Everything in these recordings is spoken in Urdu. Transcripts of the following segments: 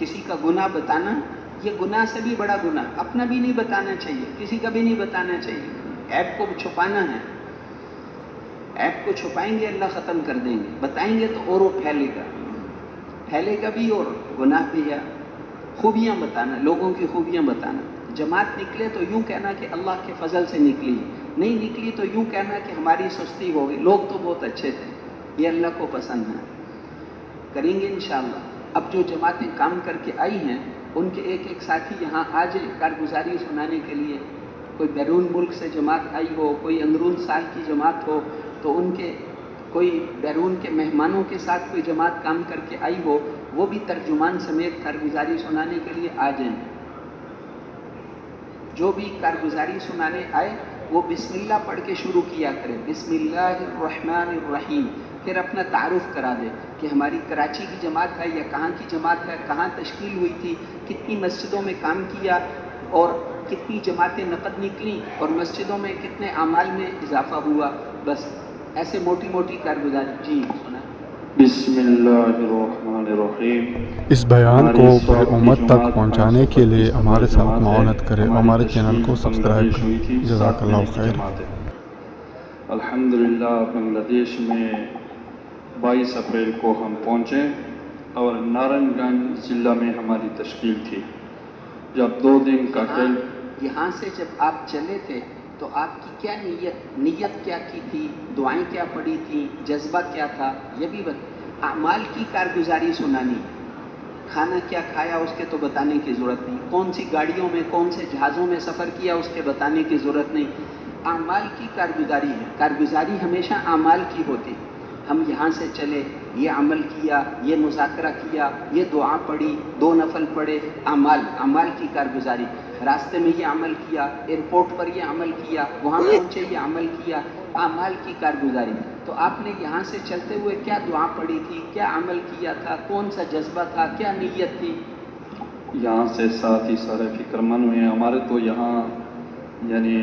کسی کا گناہ بتانا یہ گناہ سے بھی بڑا گناہ، اپنا بھی نہیں بتانا چاہیے، کسی کا بھی نہیں بتانا چاہیے۔ عیب کو چھپانا ہے، عیب کو چھپائیں گے اللہ ختم کر دیں گے، بتائیں گے تو اور وہ پھیلے گا بھی اور گناہ بھی ہے۔ خوبیاں بتانا، لوگوں کی خوبیاں بتانا، جماعت نکلے تو یوں کہنا کہ اللہ کے فضل سے نکلی، نہیں نکلی تو یوں کہنا کہ ہماری سستی ہو گئی، لوگ تو بہت اچھے تھے، یہ اللہ کو پسند ہے۔ کریں گے انشاءاللہ۔ اب جو جماعتیں کام کر کے آئی ہیں ان کے ایک ایک ساتھی یہاں آ جائیں کارگزاری سنانے کے لیے، کوئی بیرون ملک سے جماعت آئی ہو، کوئی اندرون سال کی جماعت ہو تو ان کے کوئی بیرون کے مہمانوں کے ساتھ کوئی جماعت کام کر کے آئی ہو، وہ بھی ترجمان سمیت کارگزاری سنانے کے لیے آ جائیں۔ جو بھی کارگزاری سنانے آئے وہ بسم اللہ پڑھ کے شروع کیا کرے، بسم اللہ الرحمن الرحیم، پھر اپنا تعارف کرا دے کہ ہماری کراچی کی جماعت ہے یا کہاں کی جماعت ہے، کہاں تشکیل ہوئی تھی، کتنی مسجدوں میں کام کیا اور کتنی جماعتیں نقد نکلیں اور مسجدوں میں کتنے اعمال میں اضافہ ہوا، بس ایسے موٹی موٹی کارگزاری۔ جی سنا۔ بسم اللہ الرحمن الرحیم۔ اس بیان کو بڑے امت تک پہنچانے کے لیے ہمارے ساتھ معاونت کریں، ہمارے چینل کو سبسکرائب کریں۔ جزاک اللہ خیر۔ الحمدللہ بنگلہ دیش میں 22 اپریل کو ہم پہنچے اور نارنگ گنج ضلع میں ہماری تشکیل تھی۔ جب 2 دن کا یہاں سے جب آپ چلے تھے تو آپ کی کیا نیت کیا کی تھی، دعائیں کیا پڑھی تھیں، جذبہ کیا تھا، یہ بھی اعمال کی کارگزاری سنانی۔ کھانا کیا کھایا اس کے تو بتانے کی ضرورت نہیں، کون سی گاڑیوں میں کون سے جہازوں میں سفر کیا اس کے بتانے کی ضرورت نہیں، اعمال کی کارگزاری ہے۔ کارگزاری ہمیشہ اعمال کی ہوتی، ہم یہاں سے چلے، یہ عمل کیا، یہ مذاکرہ کیا، یہ دعا پڑھی، 2 نفل پڑھے، اعمال کی کارگزاری۔ راستے میں یہ عمل کیا، ایئرپورٹ پر یہ عمل کیا، وہاں پہنچے یہ عمل کیا، اعمال کی کارگزاری۔ تو آپ نے یہاں سے چلتے ہوئے کیا دعا پڑھی تھی، کیا عمل کیا تھا، کون سا جذبہ تھا، کیا نیت تھی؟ یہاں سے ساتھ ہی سارے فکر مند ہوئے ہیں۔ ہمارے تو یہاں یعنی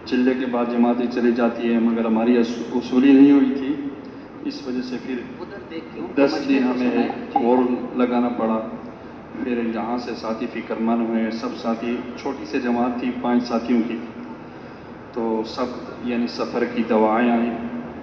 چلے کے بعد جماعتیں چلی جاتی ہے، مگر ہماری اصولی نہیں ہوئی تھی، اس وجہ سے پھر 10 دن ہمیں اور لگانا پڑا۔ پھر یہاں سے ساتھی فکر مند ہوئے، سب ساتھی، چھوٹی سے جماعت تھی 5 ساتھیوں کی، تو سب یعنی سفر کی دعائیں آئیں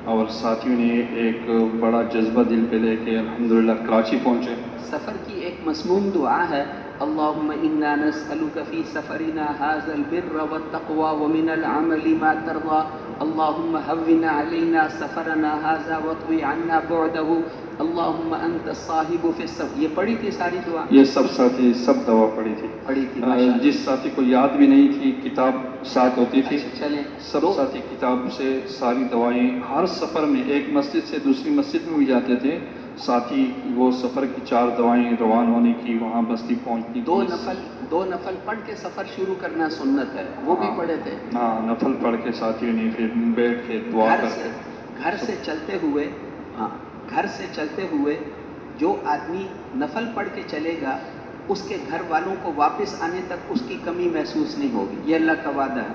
اور ساتھیوں نے ایک بڑا جذبہ دل پہ لے کے الحمدللہ کراچی پہنچے۔ سفر کی ایک مسنون دعا ہے، اللہم انا نسألک فی سفرنا ھذا البر والتقوى ومن العمل ما ترضى اللہم ہون علینا سفرنا ھذا واطوی عنا بعده اللہم انت الصاحب فی السفر۔ یہ پڑھی تھی ساری دعا؟ یہ سب ساتھی سب دعا پڑھی تھی۔ جس ساتھی کو یاد بھی نہیں تھی، کتاب ساتھ ہوتی تھی، چلیں سب ساتھی کتاب سے ساری دوائیں، ہر سفر میں ایک مسجد سے دوسری مسجد میں بھی جاتے تھے ساتھی، وہ سفر کی 4 دوائیں روان ہونے کی، وہاں بستی پہنچنے کی۔ 2 نفل پڑھ کے سفر شروع کرنا سنت ہے، وہ بھی پڑھے تھے؟ ہاں، نفل پڑھ کے ساتھیوں نے پھر بیٹھ کے دعا کر کے گھر سے چلتے ہوئے جو آدمی نفل پڑھ کے چلے گا اس کے گھر والوں کو واپس آنے تک اس کی کمی محسوس نہیں ہوگی، یہ اللہ کا وعدہ ہے۔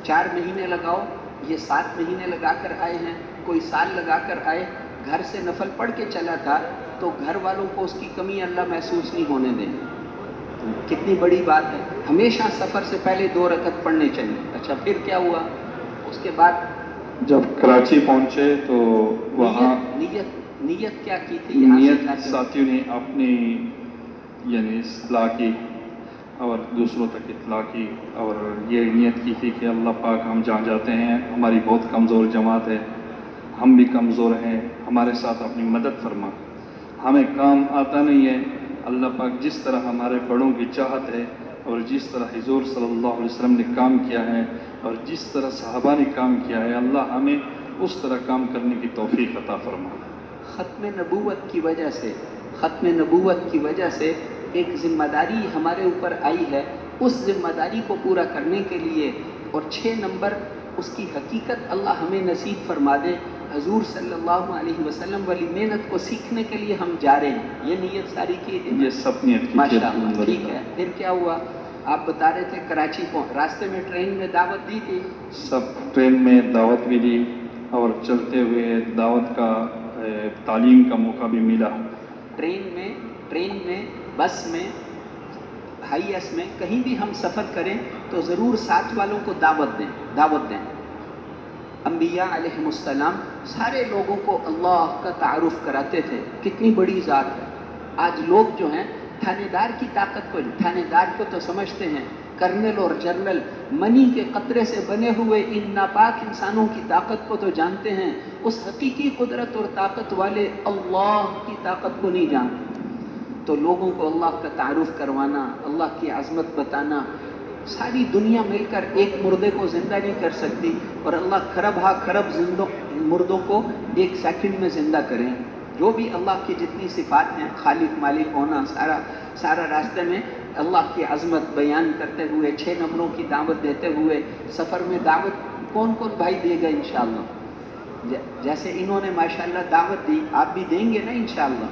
4 مہینے لگاؤ، یہ 7 مہینے لگا کر آئے ہیں، کوئی سال لگا کر آئے، گھر سے نفل پڑھ کے چلا تھا تو گھر والوں کو اس کی کمی اللہ محسوس نہیں ہونے دیں۔ کتنی بڑی بات ہے، ہمیشہ سفر سے پہلے 2 رکعت پڑھنے چاہیے۔ اچھا پھر کیا ہوا اس کے بعد؟ جب کراچی پہنچے تو وہاں نیت کیا کی تھی؟ نیت ساتھیوں نے اپنی یعنی اصلاح کی اور دوسروں تک اطلاع کی اور یہ نیت کی تھی کہ اللہ پاک ہم جہاں جاتے ہیں ہماری بہت کمزور جماعت ہے، ہم بھی کمزور ہیں، ہمارے ساتھ اپنی مدد فرما، ہمیں کام آتا نہیں ہے، اللہ پاک جس طرح ہمارے بڑوں کی چاہت ہے اور جس طرح حضور صلی اللہ علیہ وسلم نے کام کیا ہے اور جس طرح صحابہ نے کام کیا ہے، اللہ ہمیں اس طرح کام کرنے کی توفیق عطا فرما۔ ختم نبوت کی وجہ سے ایک ذمہ داری ہمارے اوپر آئی ہے، اس ذمہ داری کو پورا کرنے کے لیے، اور 6 نمبر اس کی حقیقت اللہ ہمیں نصیب فرما دے، حضور صلی اللہ علیہ وسلم والی محنت کو سیکھنے کے لیے ہم جا رہے ہیں، یہ نیت ساری کی ہے، یہ سب نیت کی ماشاء اللہ۔ ٹھیک ہے، پھر کیا ہوا؟ آپ بتا رہے تھے کراچی راستے میں ٹرین میں دعوت دی تھی؟ سب ٹرین میں دعوت بھی دی اور چلتے ہوئے دعوت کا تعلیم کا موقع بھی ملا۔ ٹرین میں ٹرین میں، بس میں، ہائی ایس میں، کہیں بھی ہم سفر کریں تو ضرور ساتھ والوں کو دعوت دیں. انبیاء علیہم السلام سارے لوگوں کو اللہ کا تعارف کراتے تھے، کتنی بڑی ذات ہے. آج لوگ جو ہیں تھانے دار کی طاقت کو، تھانے دار کو تو سمجھتے ہیں، کرنل اور جنرل منی کے قطرے سے بنے ہوئے ان ناپاک انسانوں کی طاقت کو تو جانتے ہیں، اس حقیقی قدرت اور طاقت والے اللہ کی طاقت کو نہیں جانتے. تو لوگوں کو اللہ کا تعارف کروانا، اللہ کی عظمت بتانا. ساری دنیا مل کر ایک مردے کو زندہ نہیں کر سکتی، اور اللہ خرب مردوں کو ایک سیکنڈ میں زندہ کریں. جو بھی اللہ کی جتنی صفات ہیں، خالق مالک ہونا، سارا راستے میں اللہ کی عظمت بیان کرتے ہوئے، 6 نمبروں کی دعوت دیتے ہوئے، سفر میں دعوت کون بھائی دے گا انشاءاللہ؟ جیسے انہوں نے ماشاءاللہ دعوت دی، آپ بھی دیں گے نا انشاءاللہ.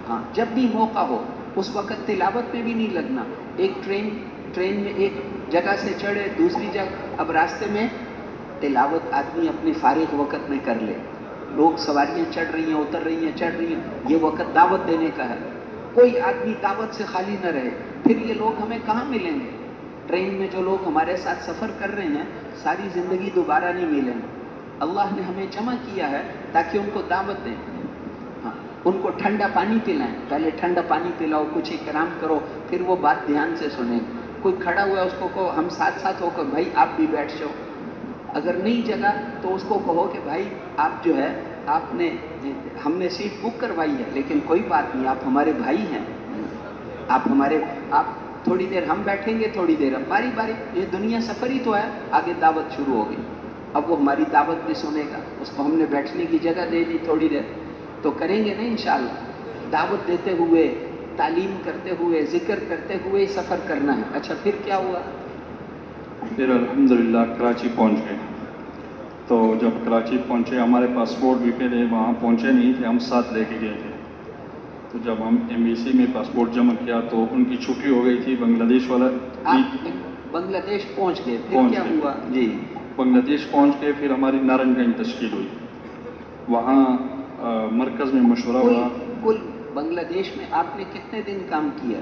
ہاں، جب بھی موقع ہو اس وقت تلاوت میں بھی نہیں لگنا. ایک ٹرین میں ایک جگہ سے چڑھے دوسری جگہ، اب راستے میں تلاوت آدمی اپنے فارغ وقت میں کر لے. لوگ سواریاں چڑھ رہی ہیں، اتر رہی ہیں، چڑھ رہی ہیں، یہ وقت دعوت دینے کا ہے. کوئی آدمی دعوت سے خالی نہ رہے. پھر یہ لوگ ہمیں کہاں ملیں گے؟ ٹرین میں جو لوگ ہمارے ساتھ سفر کر رہے ہیں ساری زندگی دوبارہ نہیں ملیں گے. اللہ نے ہمیں جمع کیا ہے تاکہ ان کو دعوت دیں. ہاں، ان کو ٹھنڈا پانی پلائیں. پہلے ٹھنڈا پانی پلاؤ، کچھ اکرام کرو، پھر وہ بات دھیان سے سنیں. کوئی کھڑا ہوا ہے اس کو کہو، ہم ساتھ ہو کر بھائی آپ بھی بیٹھ جاؤ. اگر نہیں جگہ تو اس کو کہو کہ بھائی آپ جو ہے ہم نے سیٹ بک کروائی ہے لیکن کوئی بات نہیں، آپ ہمارے بھائی ہیں، آپ تھوڑی دیر ہم بیٹھیں گے، تھوڑی دیر باری باری. یہ دنیا سفر ہی تو ہے. آگے دعوت شروع ہوگی. اب وہ ہماری دعوت بھی سنے گا. اس کو ہم نے بیٹھنے کی جگہ دے دی تھوڑی دیر، تو کریں گے نا انشاءاللہ. دعوت دیتے ہوئے، تعلیم کرتے ہوئے، ذکر کرتے ہوئے سفر کرنا ہے. اچھا پھر کیا ہوا؟ پھر الحمدللہ کراچی پہنچ گئے. تو جب کراچی پہنچے، ہمارے پاسپورٹ بھی پہلے وہاں پہنچے نہیں تھے، ہم ساتھ لے کے گئے تھے. تو جب ہم ایمبیسی میں پاسپورٹ جمع کیا تو ان کی چھٹی ہو گئی تھی. بنگلہ دیش والا آپ بنگلہ دیش پہنچ گئے، پھر کیا ہوا؟ جی، بنگلہ دیش پہنچ کے پھر ہماری نارنج گنج تشکیل ہوئی. وہاں مرکز میں مشورہ ہوا. کل بنگلہ دیش میں آپ نے کتنے دن کام کیا؟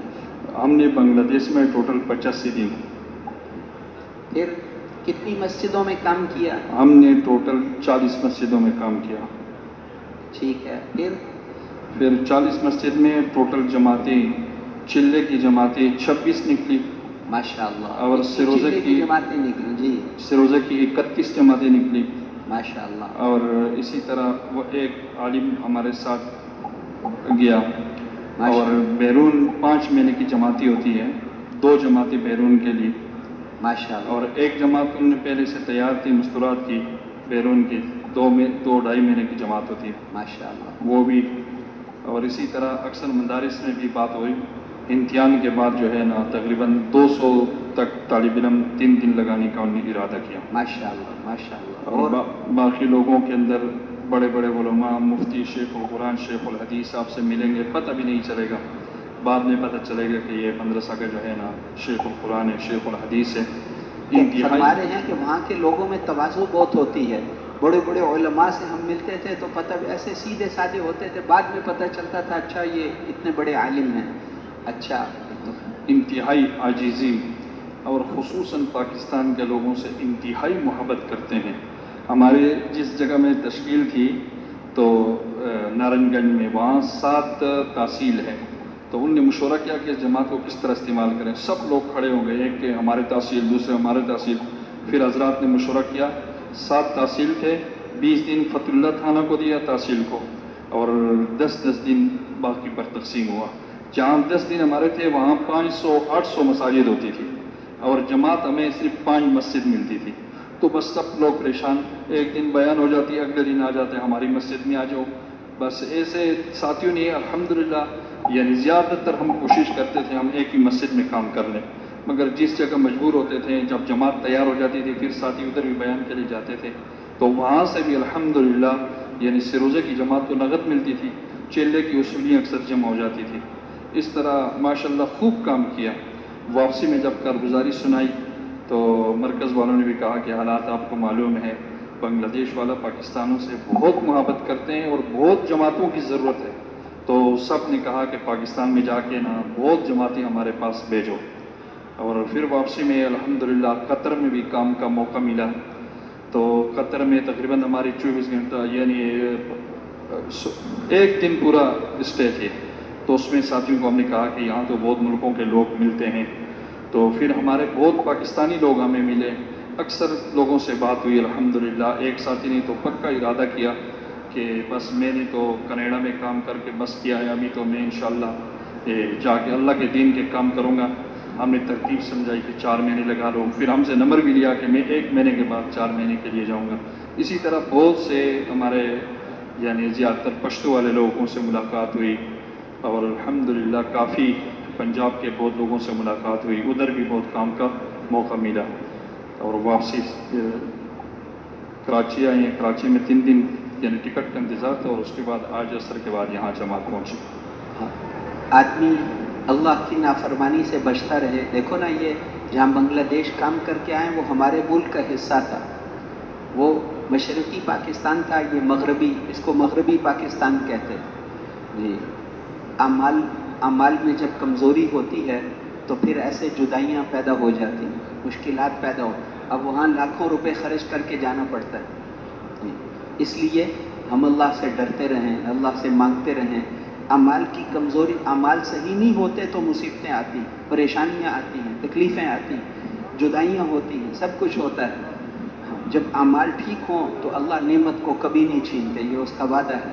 ہم نے بنگلہ دیش میں ٹوٹل 85 دن. پھر کتنی مسجدوں میں کام کیا؟ ہم نے ٹوٹل 40 مسجدوں میں کام کیا. ٹھیک ہے. پھر 40 مسجد میں ٹوٹل جماعتیں، چلے کی جماعتیں 26 نکلی ماشاءاللہ. اور سروزے کی جماعتیں نکلی. جی، سروزے کی 31 جماعتیں نکلی ماشاءاللہ. اور اسی طرح وہ ایک عالم ہمارے ساتھ گیا. اور بیرون 5 مہینے کی جماعتیں ہوتی ہے، 2 جماعتیں بیرون کے لیے ماشاءاللہ. اور ایک جماعت ان نے پہلے سے تیار تھی مستورات کی بیرون کی، 2-2.5 مہینے کی جماعت ہوتی ہے ماشاءاللہ. وہ بھی. اور اسی طرح اکثر مدارس میں بھی بات ہوئی. امتحان کے بعد جو ہے نا تقریباً 200 تک طالب علم 3 دن لگانے کا انہوں نے ارادہ کیا. ماشاءاللہ ماشاءاللہ. اور باقی لوگوں کے اندر بڑے بڑے علماء، مفتی، شیخ القرآن، شیخ الحدیث آپ سے ملیں گے، پتہ بھی نہیں چلے گا. بعد میں پتہ چلے گا کہ یہ مدرسہ کا جو ہے نا شیخ القرآن ہے، شیخ الحدیث ہے. فرما رہے ہیں کہ وہاں کے لوگوں میں تواضع بہت ہوتی ہے. بڑے بڑے علماء سے ہم ملتے تھے تو پتہ ایسے سیدھے سادے ہوتے تھے، بعد میں پتہ چلتا تھا اچھا یہ اتنے بڑے عالم ہیں. اچھا. انتہائی عاجزی اور خصوصاً پاکستان کے لوگوں سے انتہائی محبت کرتے ہیں. ہمارے جس جگہ میں تشکیل تھی تو نارنج گنج میں، وہاں 7 تحصیل ہے. تو ان نے مشورہ کیا کہ اس جماعت کو کس طرح استعمال کریں. سب لوگ کھڑے ہو گئے، ایک کہ ہمارے تحصیل، دوسرے ہمارے تحصیل. پھر حضرات نے مشورہ کیا. 7 تحصیل تھے، 20 دن فتح اللہ تھانہ کو دیا تحصیل کو، اور 10 دن باقی پر تقسیم ہوا. جہاں 10 دن ہمارے تھے وہاں 500-800 مساجد ہوتی تھی اور جماعت ہمیں صرف 5 مسجد ملتی تھی. تو بس سب لوگ پریشان. ایک دن بیان ہو جاتی، اگلے دن آ جاتے ہماری مسجد میں آ جاؤ. بس ایسے ساتھیوں نے الحمدللہ یعنی زیادہ تر ہم کوشش کرتے تھے ہم ایک ہی مسجد میں کام کر لیں، مگر جس جگہ مجبور ہوتے تھے، جب جماعت تیار ہو جاتی تھی پھر ساتھی ادھر بھی بیان کے لیے جاتے تھے. تو وہاں سے بھی الحمدللہ یعنی سروزے کی جماعت کو نقد ملتی تھی، چیلے کی وصولیاں اکثر جمع ہو جاتی تھی. اس طرح ماشاءاللہ خوب کام کیا. واپسی میں جب کارگزاری سنائی تو مرکز والوں نے بھی کہا کہ حالات آپ کو معلوم ہے، بنگلہ دیش والا پاکستانوں سے بہت محبت کرتے ہیں اور بہت جماعتوں کی ضرورت ہے. تو سب نے کہا کہ پاکستان میں جا کے نا بہت جماعتیں ہمارے پاس بھیجو، اور پھر واپسی میں الحمدللہ قطر میں بھی کام کا موقع ملا. تو قطر میں تقریباً ہماری 24 گھنٹہ یعنی ایک دن پورا اسٹے تھے. تو اس میں ساتھیوں کو ہم نے کہا کہ یہاں تو بہت ملکوں کے لوگ ملتے ہیں. تو پھر ہمارے بہت پاکستانی لوگ ہمیں ملے، اکثر لوگوں سے بات ہوئی الحمدللہ. ایک ساتھی نے تو پکا ارادہ کیا کہ بس میں نے تو کینیڈا میں کام کر کے بس کیا ہے، ابھی تو میں انشاءاللہ جا کے اللہ کے دین کے کام کروں گا. ہم نے ترتیب سمجھائی کہ 4 مہینے لگا لو. پھر ہم سے نمبر بھی لیا کہ میں 1 مہینے کے بعد 4 مہینے کے لیے جاؤں گا. اسی طرح بہت سے ہمارے یعنی زیادہ تر پشتو والے لوگوں سے ملاقات ہوئی، اور الحمدللہ کافی پنجاب کے بہت لوگوں سے ملاقات ہوئی. ادھر بھی بہت کام کا موقع ملا. اور واپسی کراچی آئے ہیں. کراچی میں 3 دن یعنی ٹکٹ کا انتظار تھا، اور اس کے بعد آج عصر کے بعد یہاں جماعت پہنچی. آدمی اللہ کی نافرمانی سے بچتا رہے. دیکھو نا، یہ جہاں بنگلہ دیش کام کر کے آئے وہ ہمارے ملک کا حصہ تھا. وہ مشرقی پاکستان تھا، یہ مغربی، اس کو مغربی پاکستان کہتے ہیں جی. اعمال میں جب کمزوری ہوتی ہے تو پھر ایسے جدائیاں پیدا ہو جاتی ہیں، مشکلات پیدا ہو. اب وہاں لاکھوں روپے خرچ کر کے جانا پڑتا ہے جی. اس لیے ہم اللہ سے ڈرتے رہیں، اللہ سے مانگتے رہیں. اعمال کی کمزوری، اعمال صحیح نہیں ہوتے تو مصیبتیں آتی ہیں، پریشانیاں آتی ہیں، تکلیفیں آتی ہیں، جدائیاں ہوتی ہیں، سب کچھ ہوتا ہے. جب اعمال ٹھیک ہوں تو اللہ نعمت کو کبھی نہیں چھینتے، یہ اس کا وعدہ ہے.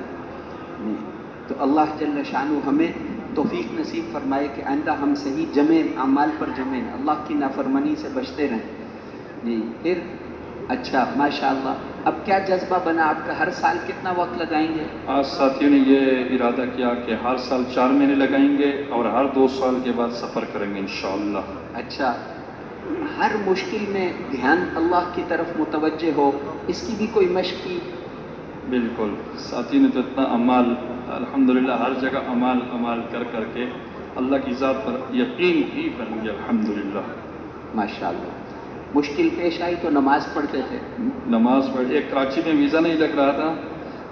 تو اللہ جل شانہ ہمیں توفیق نصیب فرمائے کہ آئندہ ہم صحیح جمیں، اعمال پر جمیں، اللہ کی نافرمانی سے بچتے رہیں جی. پھر اچھا ماشاءاللہ، اب کیا جذبہ بنا آپ کا؟ ہر سال کتنا وقت لگائیں گے؟ آج ساتھیوں نے یہ ارادہ کیا کہ ہر سال 4 مہینے لگائیں گے، اور ہر 2 سال کے بعد سفر کریں گے انشاءاللہ. اچھا، ہر مشکل میں دھیان اللہ کی طرف متوجہ ہو، اس کی بھی کوئی مشق کی؟ بالکل. ساتھی نے تو اتنا عمال الحمدللہ ہر جگہ عمال کر کر کے اللہ کی ذات پر یقین ہی بن گیا الحمدللہ. ماشاءاللہ. مشکل پیش آئی تو نماز پڑھتے تھے؟ نماز پڑھ، ایک کراچی میں ویزا نہیں لگ رہا تھا،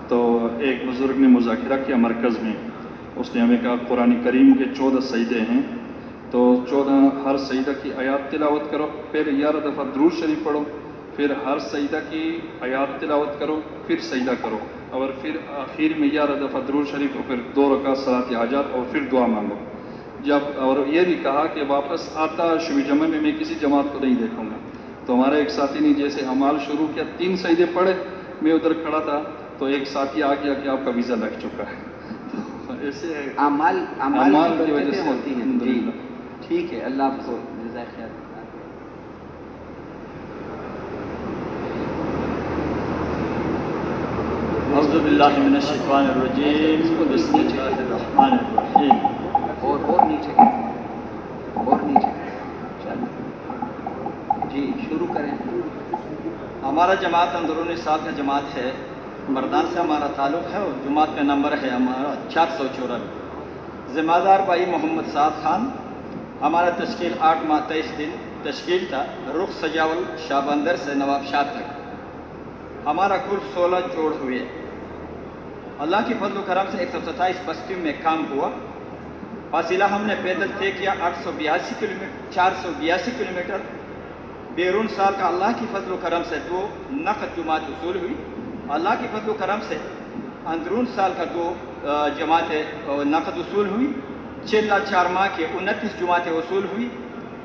تو ایک بزرگ نے مذاکرہ کیا مرکز میں. اس نے ہمیں کہا قرآن کریم کے 14 سجدے ہیں، تو 14 ہر سجدہ کی آیات تلاوت کرو، پھر 11 دفعہ درود شریف پڑھو، پھر ہر سجدہ کی آیات تلاوت کرو، پھر سجدہ کرو، اور پھر آخر میں 11 دفعہ درود شریف، اور پھر 2 رکعت صلاۃ حاجات، اور پھر دعا مانگو. اور یہ بھی کہا کہ واپس آتا شبی جمعہ میں کسی جماعت کو نہیں دیکھوں گا. تو ہمارے ایک ساتھی نے جیسے عمال شروع کیا، 3 سجدے پڑھے، میں ادھر کھڑا تھا تو ایک ساتھی آ گیا کہ آپ کا ویزا لگ چکا ہے. تو ایسے اعمال کی وجہ سے ہوتی ہیں جی. ٹھیک ہے، اللہ آپ کو جزائے خیر. اعوذ باللہ من الشیطان الرجیم، بسم اللہ الرحمن الرحیم. اور نیچے جی شروع کریں. ہمارا جماعت اندرون سال کا جماعت ہے، مردان سے ہمارا تعلق ہے، اور جماعت کا نمبر ہے ہمارا 454. ذمہ دار بھائی محمد سعد خان. ہمارا تشکیل 8 ماہ 23 دن تشکیل تھا، رخ سجاول شاہ بندر سے نواب شاہ تک. ہمارا کل 16 جوڑ ہوئے. اللہ کی فضل و کرم سے 127 بستیوں میں کام ہوا. فاصلہ ہم نے پیدل طے کیا 482 کلومیٹر. بیرون سال کا اللہ کی فضل و کرم سے 2 نقد جماعت وصول ہوئی. اللہ کی فضل و کرم سے اندرون سال کا 2 جماعتیں نقد وصول ہوئی. 4 ماہ کے 29 جماعتیں وصول ہوئی.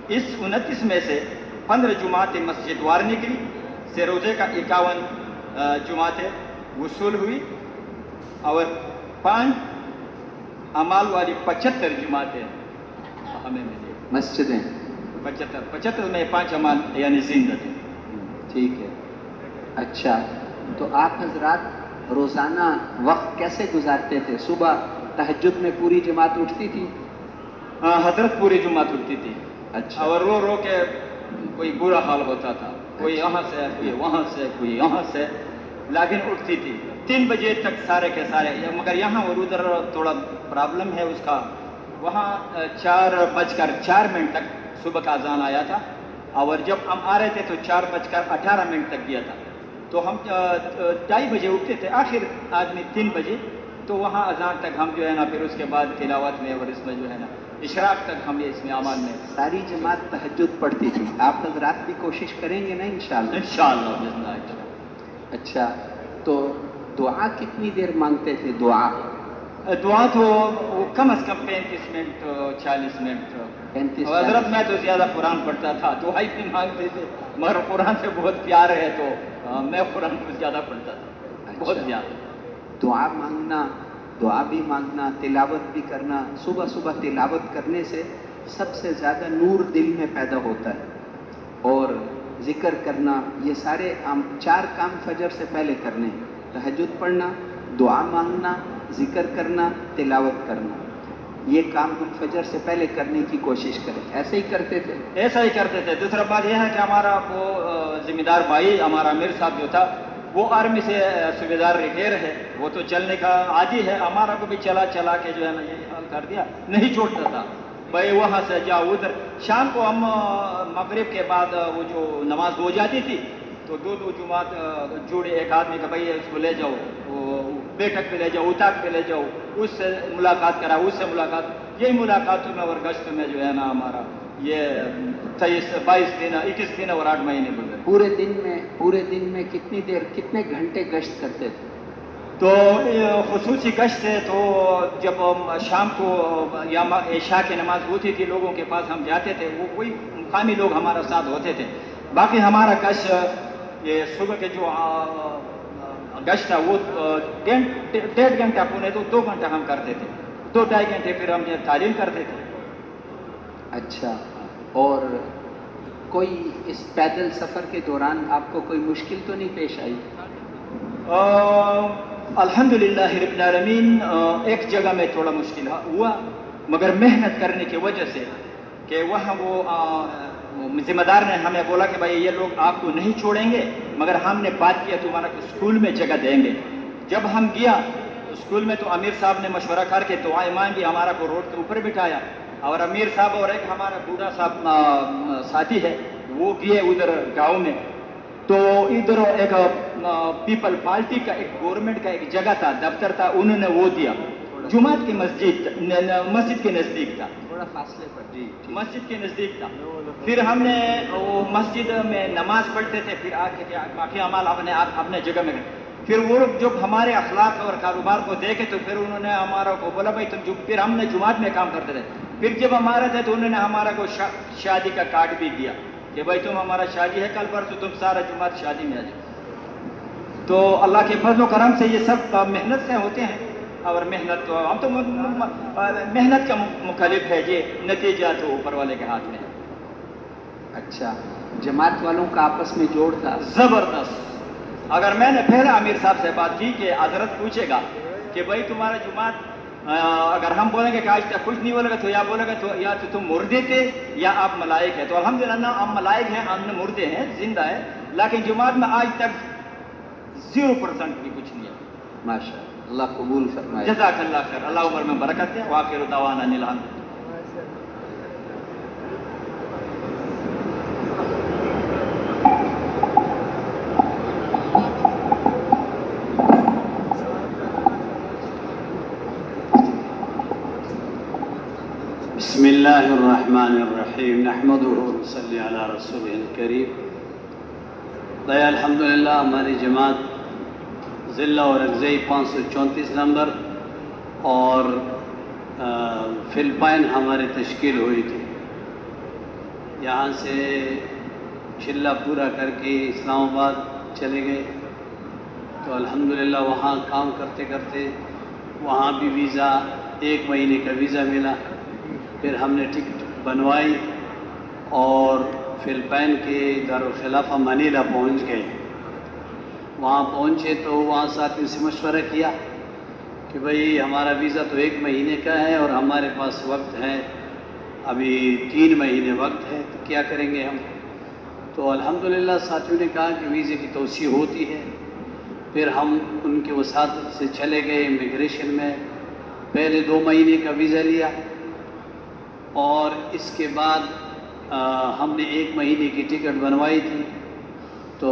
اس 29 میں سے 15 جماعتیں مسجد وار نکلی. سروزے کا 51 جماعتیں وصول ہوئی، اور 5 اعمال والی 75 جماعتیں ہمیں ملی. مسجدیں 75 میں 5 اعمال یعنی زندہ تھے. ٹھیک ہے. اچھا، تو آپ حضرات روزانہ وقت کیسے گزارتے تھے؟ صبح تہجد میں پوری جماعت اٹھتی تھی؟ حضرت پوری جماعت اٹھتی تھی. اچھا. اور رو کے کوئی برا حال ہوتا تھا، کوئی یہاں سے، کوئی وہاں سے، کوئی یہاں سے، لیکن اٹھتی تھی. 3 بجے تک سارے کے سارے. مگر یہاں اور ادھر تھوڑا پرابلم ہے اس کا. وہاں 4:04 تک صبح کا اذان آیا تھا، اور جب ہم آ رہے تھے تو 4:18 تک گیا تھا. تو ہم 2:30 بجے اٹھتے تھے. آخر آدمی 3 بجے تو وہاں اذان تک ہم جو ہے نا پھر اس کے بعد تلاوت میں اور اس میں جو ہے نا اشراق تک ہم یہ اس میں اعمال میں ساری جماعت تہجد پڑھتی تھی، آپ حضرات بھی کوشش کریں گے نا انشاءاللہ؟ انشاءاللہ بسم اللہ۔ اچھا، تو دعا کتنی دیر مانگتے تھے؟ دعا تو وہ کم از کم 35 منٹ 40 منٹ 35 اور حضرت میں تو زیادہ قرآن پڑھتا تھا، دعا ہی نہیں مانگتے تھے، مگر قرآن سے بہت پیار ہے تو میں قرآن کو زیادہ پڑھتا تھا، بہت زیادہ۔ دعا مانگنا، دعا بھی مانگنا، تلاوت بھی کرنا، صبح صبح تلاوت کرنے سے سب سے زیادہ نور دل میں پیدا ہوتا ہے، اور ذکر کرنا، یہ سارے 4 کام فجر سے پہلے کرنے ہیں: تہجد پڑھنا، دعا مانگنا، ذکر کرنا، تلاوت کرنا، یہ کام ہم فجر سے پہلے کرنے کی کوشش کریں۔ ایسے ہی کرتے تھے؟ ایسا ہی کرتے تھے۔ دوسرا بات یہ ہے کہ ہمارا وہ ذمہ دار بھائی ہمارا امیر صاحب جو تھا وہ آرمی سے صوبے دار ریٹائر ہے، وہ تو چلنے کا عادی ہے، ہمارا کو بھی چلا چلا کے جو ہے نا یہ حال کر دیا، نہیں چھوڑتا تھا بھائی وہاں سے جاؤ ادھر۔ شام کو ہم مغرب کے بعد وہ جو نماز ہو جاتی تھی تو دو جماعت جوڑے ایک آدمی کا بھائی اس کو لے جاؤ، وہ بیٹھک پہ لے جاؤ، اتاق پہ لے جاؤ، اس سے ملاقات کرا، اس سے ملاقات، یہی ملاقاتوں میں اور گشتوں میں جو ہے نا ہمارا یہ 22 دن 21 دن اور 8 مہینے گزرے۔ پورے دن میں کتنی دیر، کتنے گھنٹے گشت کرتے تھے؟ تو خصوصی گشت ہے تو جب شام کو یا عشاء کی نماز ہوتی تھی لوگوں کے پاس ہم جاتے تھے، وہ کوئی مقامی لوگ ہمارا ساتھ ہوتے تھے، باقی ہمارا گشت یہ صبح کے جو گشت تھا وہ 1.5 گھنٹہ پونے 2 گھنٹہ ہم کرتے تھے، 2-2.5 گھنٹے پھر ہم تعلیم کرتے تھے۔ اچھا، اور کوئی اس پیدل سفر کے دوران آپ کو کوئی مشکل تو نہیں پیش آئی؟ الحمدللہ رب العالمین ایک جگہ میں تھوڑا مشکل ہوا، مگر محنت کرنے کی وجہ سے کہ وہاں وہ ذمہ دار نے ہمیں بولا کہ بھائی یہ لوگ آپ کو نہیں چھوڑیں گے، مگر ہم نے بات کیا تمہارا اسکول میں جگہ دیں گے۔ جب ہم گیا اسکول میں تو امیر صاحب نے مشورہ کر کے دعائیں مانگی، ہمارا کو روڈ کے اوپر بٹھایا، اور امیر صاحب اور ایک ہمارا بوڑھا صاحب ساتھی ہے وہ گئے ادھر گاؤں میں، تو ادھر ایک پیپل پارٹی کا ایک گورنمنٹ کا ایک جگہ تھا، دفتر تھا، انہوں نے وہ دیا جماعت کی مسجد کے نزدیک تھا، تھوڑا فاصلے پر؟ جی، مسجد کے نزدیک تھا۔ پھر ہم نے وہ مسجد میں نماز پڑھتے تھے، پھر آ کے باقی اعمال اپنے جگہ میں کرتے۔ پھر وہ لوگ جب ہمارے اخلاق اور کاروبار کو دیکھے تو پھر انہوں نے ہمارا کو بولا بھائی تم پھر ہم نے جماعت میں کام کرتے تھے، پھر جب ہمارا تھے تو انہوں نے ہمارا کو شادی کا کارڈ بھی دیا کہ بھائی تم ہمارا شادی ہے کل پرسوں، تم سارا جماعت شادی میں آ جاؤ۔ تو اللہ کے فضل و کرم سے یہ سب محنت سے ہوتے ہیں، اور محنت تو ہم تو محنت کا مخالف ہے، یہ نتیجہ تو اوپر والے کے ہاتھ میں ہے۔ اچھا، جماعت والوں کا آپس میں جوڑ تھا زبردست۔ اگر میں نے پہلے امیر صاحب سے بات کی کہ حضرت پوچھے گا کہ بھائی تمہارا جماعت اگر ہم بولیں گے کہ آج تک کچھ نہیں بولے گا تو یا بولے گا تو یا تو تم مردے تھے یا آپ ملائک ہیں، تو الحمدللہ ہم ملائک ہیں، ہم مردے ہیں، زندہ ہے، لیکن جماعت میں آج تک 0% بھی کچھ نہیں ہے۔ ماشاء اللہ قبول فرمائے۔ جزاک اللہ خیر، اللہ عمر میں برکت دے، وآخر دعوانا ان الحمد۔ بسم اللہ الرحمن الرحیم نحمدہ ونصلی علی رسولہ الکریم۔ الحمدللہ ہماری جماعت ضلع اور اگزئی 534 نمبر اور فلپائن ہماری تشکیل ہوئی تھی، یہاں سے چلہ پورا کر کے اسلام آباد چلے گئے، تو الحمدللہ وہاں کام کرتے کرتے وہاں بھی ویزا 1 مہینے کا ویزا ملا، پھر ہم نے ٹکٹ بنوائی اور فلپائن کے دارالخلافہ منیلا پہنچ گئے۔ وہاں پہنچے تو وہاں ساتھی سے مشورہ کیا کہ بھئی ہمارا ویزا تو 1 مہینے کا ہے اور ہمارے پاس وقت ہے ابھی 3 مہینے وقت ہے، تو کیا کریں گے ہم؟ تو الحمدللہ ساتھیوں نے کہا کہ ویزے کی توسیع ہوتی ہے، پھر ہم ان کے وساطت سے چلے گئے امیگریشن میں، پہلے 2 مہینے کا ویزا لیا اور اس کے بعد ہم نے 1 مہینے کی ٹکٹ بنوائی تھی، تو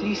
30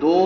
2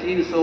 300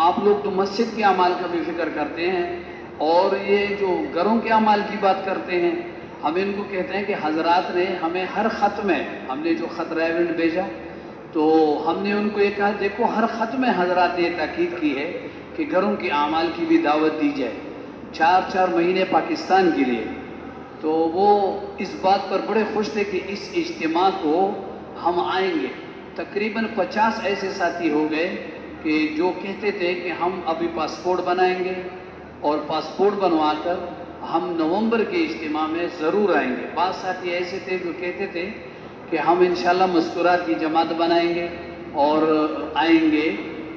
آپ لوگ تو مسجد کے اعمال کا بھی فکر کرتے ہیں اور یہ جو گھروں کے اعمال کی بات کرتے ہیں، ہم ان کو کہتے ہیں کہ حضرات نے ہمیں ہر خط میں، ہم نے جو خط ریونڈ بھیجا تو ہم نے ان کو یہ کہا دیکھو ہر خط میں حضرات نے یہ تاکید کی ہے کہ گھروں کے اعمال کی بھی دعوت دی جائے 4 مہینے پاکستان کے لیے. تو وہ اس بات پر بڑے خوش تھے کہ اس اجتماع کو ہم آئیں گے. تقریباً 50 ایسے ساتھی ہو گئے کہ جو کہتے تھے کہ ہم ابھی پاسپورٹ بنائیں گے اور پاسپورٹ بنوا کر ہم نومبر کے اجتماع میں ضرور آئیں گے. بعض ساتھی ایسے تھے جو کہتے تھے کہ ہم انشاءاللہ مذکورات کی جماعت بنائیں گے اور آئیں گے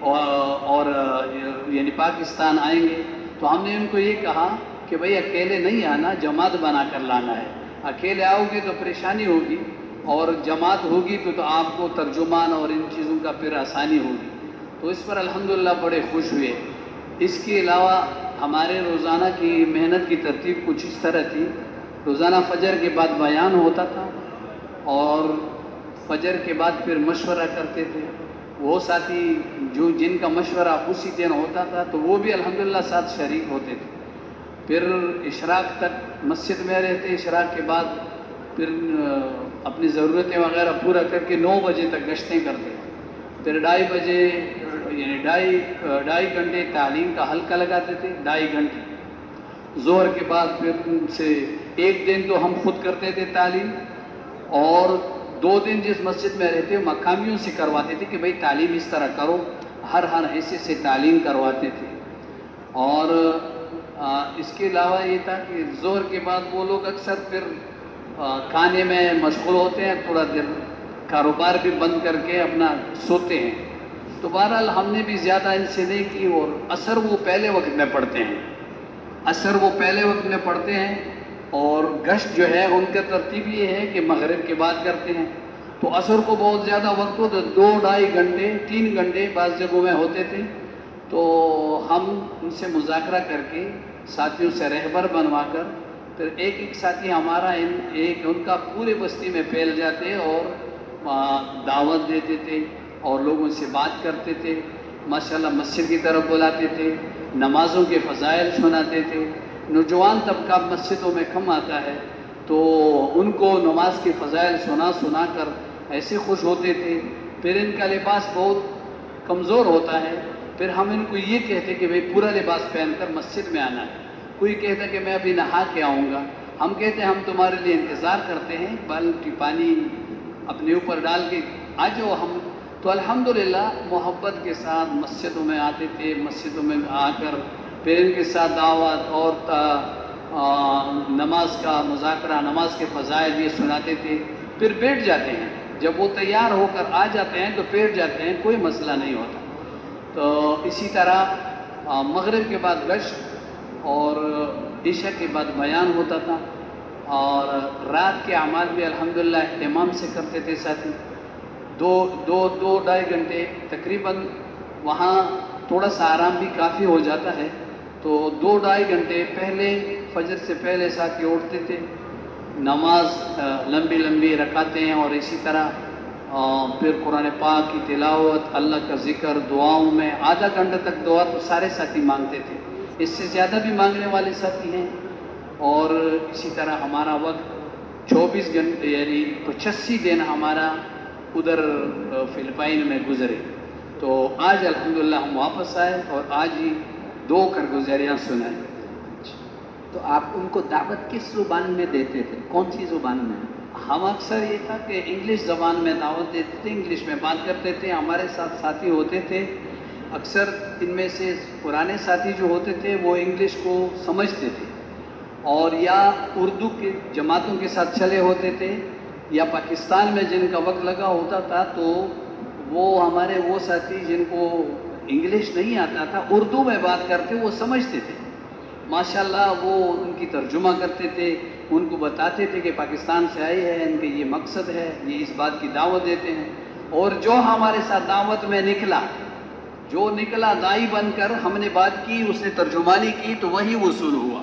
اور یعنی پاکستان آئیں گے. تو ہم نے ان کو یہ کہا کہ بھئی اکیلے نہیں آنا، جماعت بنا کر لانا ہے. اکیلے آؤ گے تو پریشانی ہوگی اور جماعت ہوگی تو آپ کو ترجمان اور ان چیزوں کا پھر آسانی ہوگی. تو اس پر الحمدللہ بڑے خوش ہوئے. اس کے علاوہ ہمارے روزانہ کی محنت کی ترتیب کچھ اس طرح تھی. روزانہ فجر کے بعد بیان ہوتا تھا اور فجر کے بعد پھر مشورہ کرتے تھے. وہ ساتھی جن کا مشورہ اسی دن ہوتا تھا تو وہ بھی الحمدللہ ساتھ شریک ہوتے تھے. پھر اشراق تک مسجد میں رہتے. اشراق کے بعد پھر اپنی ضرورتیں وغیرہ پورا کر کے 9 بجے تک گشتیں کرتے. پھر 2:30 بجے یعنی 2.5 گھنٹے تعلیم کا حلقہ لگاتے تھے. 2.5 گھنٹے ظہر کے بعد پھر ان سے 1 دن تو ہم خود کرتے تھے تعلیم اور 2 دن جس مسجد میں رہتے مقامیوں سے کرواتے تھے کہ بھئی تعلیم اس طرح کرو. ہر حصے سے تعلیم کرواتے تھے. اور اس کے علاوہ یہ تھا کہ ظہر کے بعد وہ لوگ اکثر پھر کھانے میں مشغول ہوتے ہیں، تھوڑا دیر کاروبار بھی بند کر کے اپنا سوتے ہیں. تو بہرحال ہم نے بھی زیادہ ان سے نہیں کی. اور عصر وہ پہلے وقت میں پڑھتے ہیں، عصر وہ پہلے وقت میں پڑھتے ہیں اور گشت جو ہے ان کا ترتیب یہ ہے کہ مغرب کے بعد کرتے ہیں. تو عصر کو بہت زیادہ وقت ہو تو 2-2.5 گھنٹے 3 گھنٹے بعض جگہوں میں ہوتے تھے. تو ہم ان سے مذاکرہ کر کے ساتھیوں سے رہبر بنوا کر پھر ایک ساتھی ہمارا ان کا پورے بستی میں پھیل جاتے اور دعوت دیتے تھے اور لوگوں سے بات کرتے تھے. ماشاءاللہ مسجد کی طرف بلاتے تھے، نمازوں کے فضائل سناتے تھے. نوجوان طبقہ مسجدوں میں کم آتا ہے تو ان کو نماز کے فضائل سنا کر ایسے خوش ہوتے تھے. پھر ان کا لباس بہت کمزور ہوتا ہے. پھر ہم ان کو یہ کہتے کہ بھئی پورا لباس پہن کر مسجد میں آنا ہے. کوئی کہتا کہ میں ابھی نہا کے آؤں گا. ہم کہتے ہیں ہم تمہارے لیے انتظار کرتے ہیں، بالٹی پانی اپنے اوپر ڈال کے آ جاؤ. ہم تو الحمدللہ محبت کے ساتھ مسجدوں میں آتے تھے. مسجدوں میں آ کر پھر ان کے ساتھ دعوت اور نماز کا مذاکرہ، نماز کے فضائل یہ سناتے تھے. پھر بیٹھ جاتے ہیں. جب وہ تیار ہو کر آ جاتے ہیں تو بیٹھ جاتے ہیں، کوئی مسئلہ نہیں ہوتا. تو اسی طرح مغرب کے بعد گشت اور عشاء کے بعد بیان ہوتا تھا. اور رات کے اعمال بھی الحمدللہ اہتمام سے کرتے تھے ساتھی. 2-2.5 گھنٹے تقریباً وہاں تھوڑا سا آرام بھی کافی ہو جاتا ہے. تو 2-2.5 گھنٹے پہلے فجر سے پہلے ساتھی اٹھتے تھے، نماز لمبی رکعتیں اور اسی طرح پھر قرآن پاک کی تلاوت، اللہ کا ذکر، دعاؤں میں آدھا گھنٹہ تک دعا تو سارے ساتھی مانگتے تھے. اس سے زیادہ بھی مانگنے والے ساتھی ہیں. اور اسی طرح ہمارا وقت 24 گھنٹے یعنی 85 دن ہمارا ادھر فلپائن میں گزرے. تو آج الحمدللہ ہم واپس آئے اور آج ہی 2 کارگزاریاں سنائیں. تو آپ ان کو دعوت کس زبان میں دیتے تھے؟ کون سی زبان میں؟ ہم اکثر یہ تھا کہ انگلش زبان میں دعوت دیتے تھے، انگلش میں بات کرتے تھے. ہمارے ساتھ ساتھی ہوتے تھے، اکثر ان میں سے پرانے ساتھی جو ہوتے تھے وہ انگلش کو سمجھتے تھے اور یا اردو کی جماعتوں کے ساتھ چلے ہوتے تھے یا پاکستان میں جن کا وقت لگا ہوتا تھا تو وہ ہمارے وہ ساتھی جن کو انگلش نہیں آتا تھا اردو میں بات کرتے وہ سمجھتے تھے. ماشاءاللہ وہ ان کی ترجمہ کرتے تھے، ان کو بتاتے تھے کہ پاکستان سے آئی ہے، ان کے یہ مقصد ہے، یہ اس بات کی دعوت دیتے ہیں. اور جو ہمارے ساتھ دعوت میں نکلا دائی بن کر ہم نے بات کی، اس نے ترجمانی کی تو وہی وصول ہوا.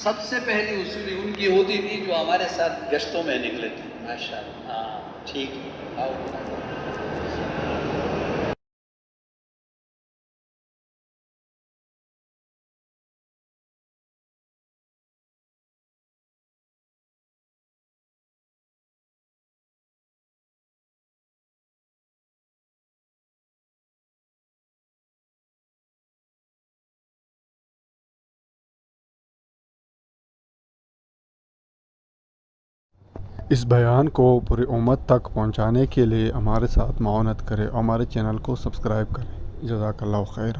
سب سے پہلی وصولی ان کی ہوتی تھی جو ہمارے ساتھ گشتوں میں نکلے تھے. ماشاءاللہ. ہاں ٹھیک ہے، آؤ. اس بیان کو پوری امت تک پہنچانے کے لیے ہمارے ساتھ معاونت کریں اور ہمارے چینل کو سبسکرائب کریں۔ جزاک اللہ خیر۔